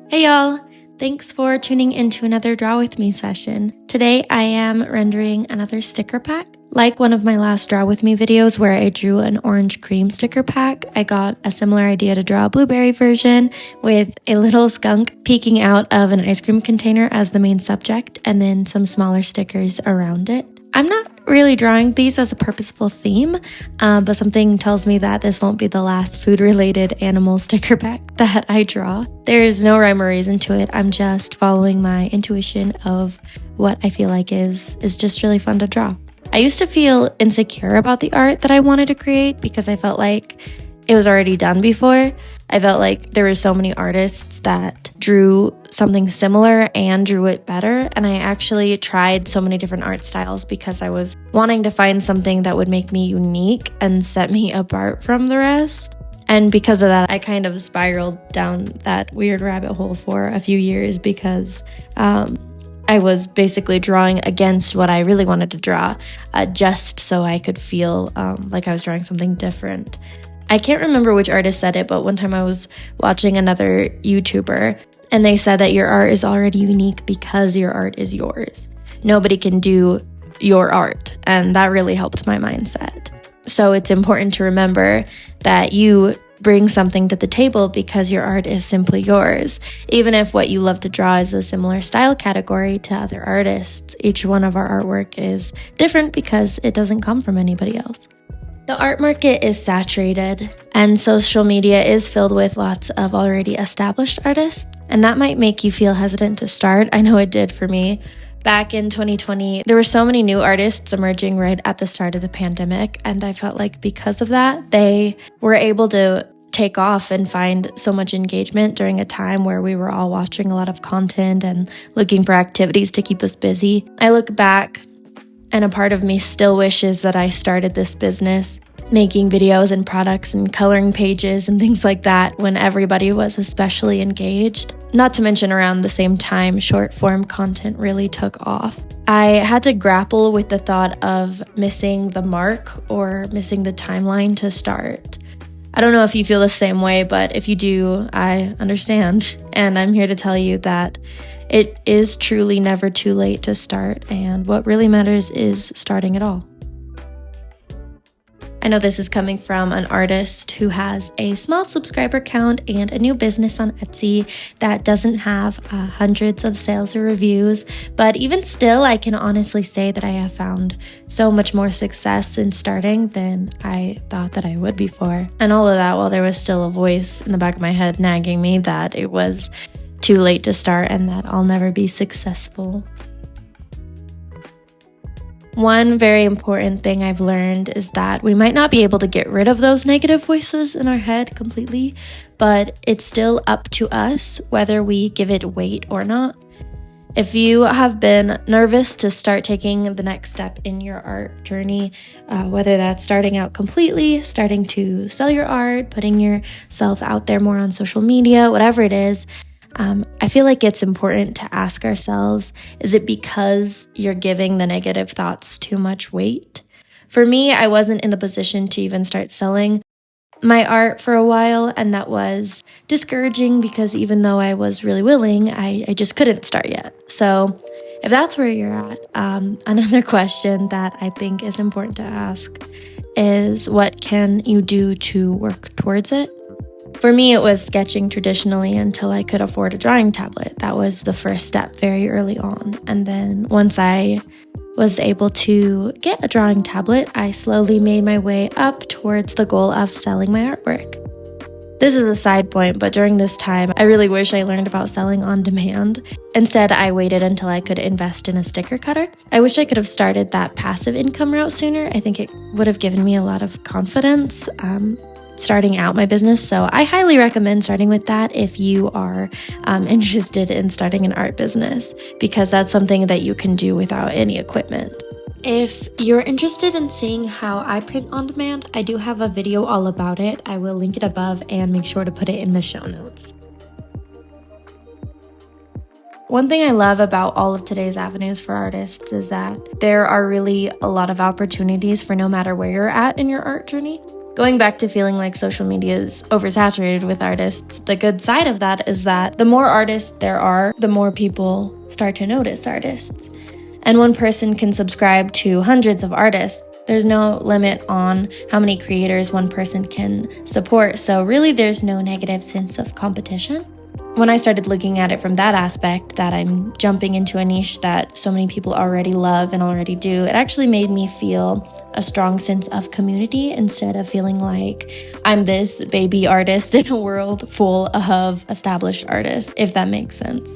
Hey y'all! Thanks for tuning into another Draw With Me session. Today I am rendering another sticker pack. Like one of my last Draw With Me videos where I drew an orange cream sticker pack, I got a similar idea to draw a blueberry version with a little skunk peeking out of an ice cream container as the main subject and then some smaller stickers around it. I'm not really drawing these as a purposeful theme, but something tells me that this won't be the last food-related animal sticker pack that I draw. There is no rhyme or reason to it. I'm just following my intuition of what I feel like is just really fun to draw. I used to feel insecure about the art that I wanted to create because I felt like it was already done before. I felt like there were so many artists that drew something similar and drew it better, and I actually tried so many different art styles because I was wanting to find something that would make me unique and set me apart from the rest. And because of that, I kind of spiraled down that weird rabbit hole for a few years because I was basically drawing against what I really wanted to draw, just so I could feel like I was drawing something different. I can't remember which artist said it, but one time I was watching another YouTuber and they said that your art is already unique because your art is yours. Nobody can do your art, and that really helped my mindset. So it's important to remember that you bring something to the table because your art is simply yours. Even if what you love to draw is a similar style category to other artists, each one of our artwork is different because it doesn't come from anybody else. The art market is saturated, and social media is filled with lots of already established artists, and that might make you feel hesitant to start. I know it did for me. Back in 2020, there were so many new artists emerging right at the start of the pandemic, and I felt like because of that, they were able to take off and find so much engagement during a time where we were all watching a lot of content and looking for activities to keep us busy. I look back, and a part of me still wishes that I started this business, making videos and products and coloring pages and things like that when everybody was especially engaged. Not to mention around the same time, short form content really took off. I had to grapple with the thought of missing the mark or missing the timeline to start. I don't know if you feel the same way, but if you do, I understand. And I'm here to tell you that it is truly never too late to start, and what really matters is starting at all. I know this is coming from an artist who has a small subscriber count and a new business on Etsy that doesn't have hundreds of sales or reviews, but even still, I can honestly say that I have found so much more success in starting than I thought that I would before. And all of that while there was still a voice in the back of my head nagging me that it was too late to start and that I'll never be successful. One very important thing I've learned is that we might not be able to get rid of those negative voices in our head completely, but it's still up to us whether we give it weight or not. If you have been nervous to start taking the next step in your art journey, whether that's starting out completely, starting to sell your art, putting yourself out there more on social media, whatever it is, I feel like it's important to ask ourselves, is it because you're giving the negative thoughts too much weight? For me, I wasn't in the position to even start selling my art for a while, and that was discouraging because even though I was really willing, I just couldn't start yet. So if that's where you're at, another question that I think is important to ask is, what can you do to work towards it? For me, it was sketching traditionally until I could afford a drawing tablet. That was the first step very early on. And then once I was able to get a drawing tablet, I slowly made my way up towards the goal of selling my artwork. This is a side point, but during this time, I really wish I learned about selling on demand. Instead, I waited until I could invest in a sticker cutter. I wish I could have started that passive income route sooner. I think it would have given me a lot of confidence starting out my business. So I highly recommend starting with that if you are interested in starting an art business, because that's something that you can do without any equipment. If you're interested in seeing how I print on demand, I do have a video all about it. I will link it above and make sure to put it in the show notes. One thing I love about all of today's avenues for artists is that there are really a lot of opportunities for no matter where you're at in your art journey. Going back to feeling like social media is oversaturated with artists, the good side of that is that the more artists there are, the more people start to notice artists. And one person can subscribe to hundreds of artists. There's no limit on how many creators one person can support, so really there's no negative sense of competition. When I started looking at it from that aspect, that I'm jumping into a niche that so many people already love and already do, it actually made me feel a strong sense of community instead of feeling like I'm this baby artist in a world full of established artists, if that makes sense.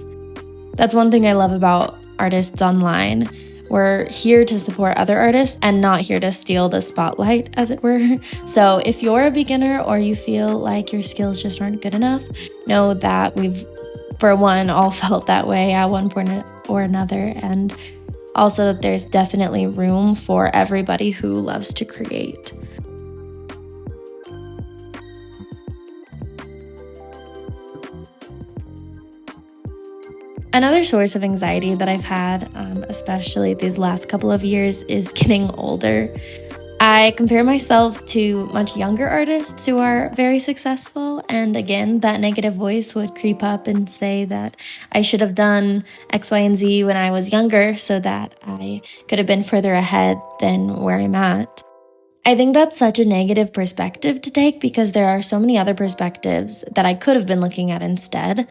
That's one thing I love about artists online. We're here to support other artists and not here to steal the spotlight, as it were. So if you're a beginner or you feel like your skills just aren't good enough, know that we've, for one, all felt that way at one point or another. And also that there's definitely room for everybody who loves to create. Another source of anxiety that I've had, especially these last couple of years, is getting older. I compare myself to much younger artists who are very successful, and again, that negative voice would creep up and say that I should have done X, Y, and Z when I was younger so that I could have been further ahead than where I'm at. I think that's such a negative perspective to take because there are so many other perspectives that I could have been looking at instead.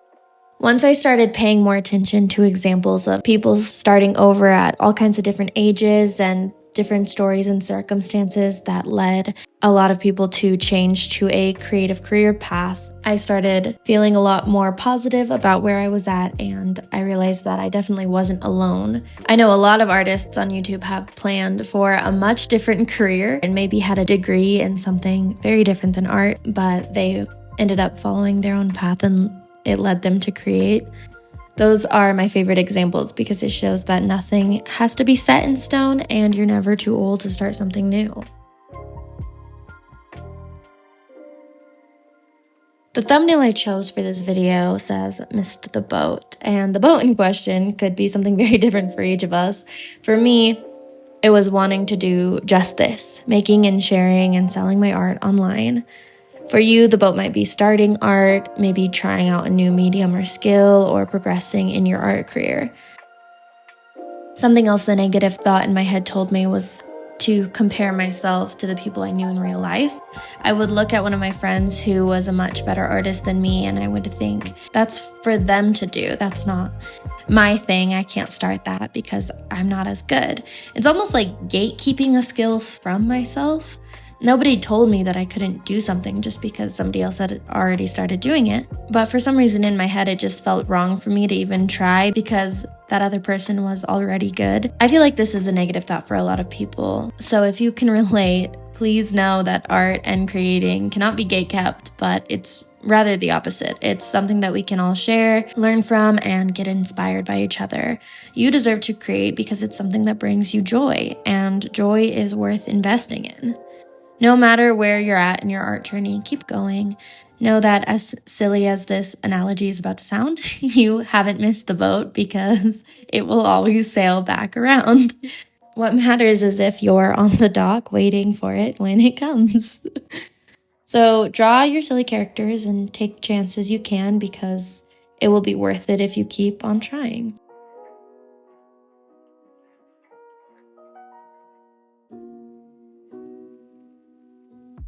Once I started paying more attention to examples of people starting over at all kinds of different ages and different stories and circumstances that led a lot of people to change to a creative career path, I started feeling a lot more positive about where I was at, and I realized that I definitely wasn't alone. I know a lot of artists on YouTube have planned for a much different career and maybe had a degree in something very different than art, but they ended up following their own path and it led them to create. Those are my favorite examples because it shows that nothing has to be set in stone and you're never too old to start something new. The thumbnail I chose for this video says "Missed the boat," and the boat in question could be something very different for each of us. For me, it was wanting to do just this, making and sharing and selling my art online. For you, the boat might be starting art, maybe trying out a new medium or skill, or progressing in your art career. Something else the negative thought in my head told me was to compare myself to the people I knew in real life. I would look at one of my friends who was a much better artist than me, and I would think, that's for them to do. That's not my thing. I can't start that because I'm not as good. It's almost like gatekeeping a skill from myself. Nobody told me that I couldn't do something just because somebody else had already started doing it. But for some reason in my head, it just felt wrong for me to even try because that other person was already good. I feel like this is a negative thought for a lot of people. So if you can relate, please know that art and creating cannot be gatekept, but it's rather the opposite. It's something that we can all share, learn from, and get inspired by each other. You deserve to create because it's something that brings you joy, and joy is worth investing in. No matter where you're at in your art journey, keep going. Know that as silly as this analogy is about to sound, you haven't missed the boat because it will always sail back around. What matters is if you're on the dock waiting for it when it comes. So draw your silly characters and take chances you can because it will be worth it if you keep on trying.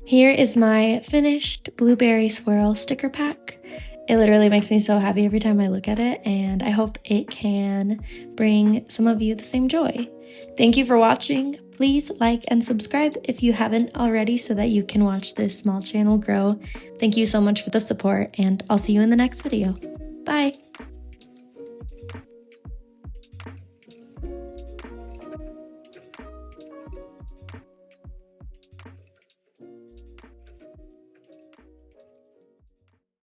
Here is my finished blueberry swirl sticker pack. It literally makes me so happy every time I look at it, and I hope it can bring some of you the same joy. Thank you for watching. Please like and subscribe if you haven't already so that you can watch this small channel grow. Thank you so much for the support, and I'll see you in the next video. Bye!